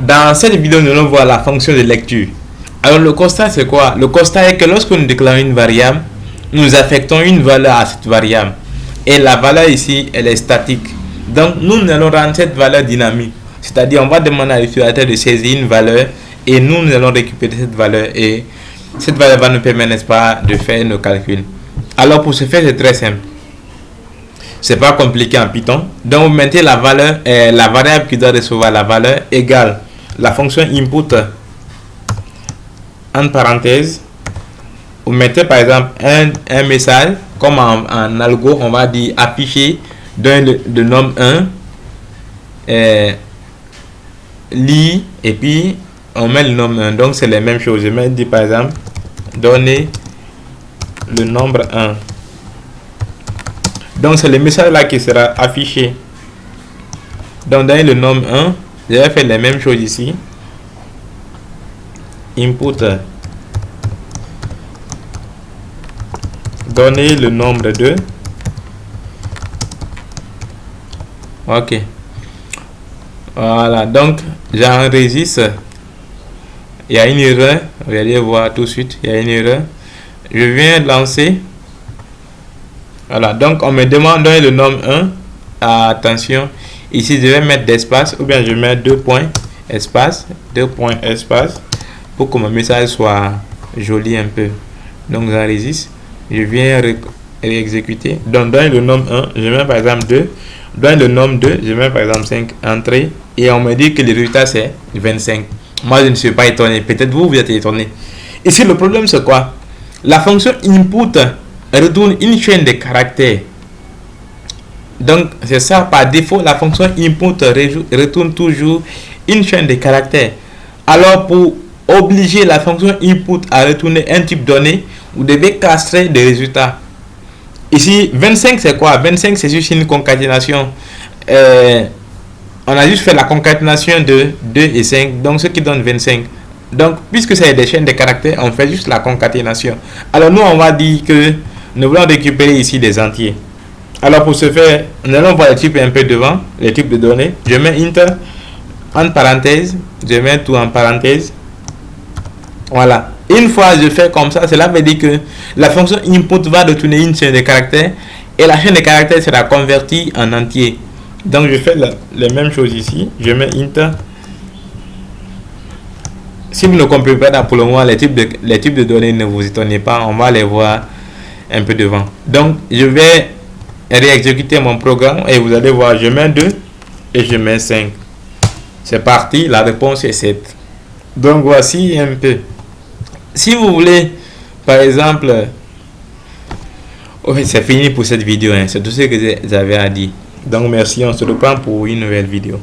Dans cette vidéo, nous allons voir la fonction de lecture. Alors le constat c'est quoi? Le constat est que lorsque nous déclarons une variable, nous affectons une valeur à cette variable. Et la valeur ici, elle est statique. Donc nous allons rendre cette valeur dynamique. C'est-à-dire on va demander à l'utilisateur de saisir une valeur et nous allons récupérer cette valeur. Et cette valeur va nous permettre, n'est-ce pas, de faire nos calculs. Alors pour ce faire, c'est très simple. C'est pas compliqué en Python. Donc vous mettez la valeur, la variable qui doit recevoir la valeur égale la fonction input en parenthèse. Vous mettez par exemple un message comme en algo, on va dire afficher de nom 1 lit et puis on met le nombre 1. Donc c'est les mêmes choses. Je vais dire par exemple donner le nombre 1. Donc c'est le message là qui sera affiché. Donc donner le nombre 1, je vais faire les mêmes choses ici. Input donner le nombre 2. Ok, voilà, donc j'enregistre. Il y a une erreur, vous allez voir tout de suite, il y a une erreur. Je viens lancer. Voilà, donc on me demande le nombre 1. Attention, ici je vais mettre d'espace ou bien je mets 2 points espace, 2 points espace pour que mon message soit joli un peu. Donc j'enregistre, je viens réexécuter. Donc dans le nombre 1, je mets par exemple 2. Dans le nombre 2, je mets par exemple 5 entrée et on me dit que le résultat c'est 25. Moi je ne suis pas étonné, peut-être vous êtes étonné. Ici le problème c'est quoi? La fonction input retourne une chaîne de caractères. Donc c'est ça, par défaut la fonction input retourne toujours une chaîne de caractères. Alors pour obliger la fonction input à retourner un type donné, vous devez castrer des résultats. Ici 25 c'est quoi? 25 c'est juste une concaténation. On a juste fait la concaténation de 2 et 5, donc ce qui donne 25. Donc puisque c'est des chaînes de caractères, on fait juste la concaténation. Alors nous on va dire que nous voulons récupérer ici des entiers. Alors pour ce faire, nous allons voir les types un peu devant, les types de données. Je mets int en parenthèse, je mets tout en parenthèse. Voilà. Une fois je fais comme ça, cela veut dire que la fonction input va retourner une chaîne de caractères et la chaîne de caractères sera convertie en entier. Donc je fais les mêmes choses ici. Je mets int. Si vous ne comprenez pas pour le moment les types de données, ne vous étonnez pas, on va les voir un peu devant. Donc je vais réexécuter mon programme et vous allez voir, je mets 2 et je mets 5. C'est parti, la réponse est 7. Donc voici un peu. Si vous voulez, par exemple, c'est fini pour cette vidéo, hein. C'est tout ce que j'avais à dire. Donc merci, on se reprend pour une nouvelle vidéo.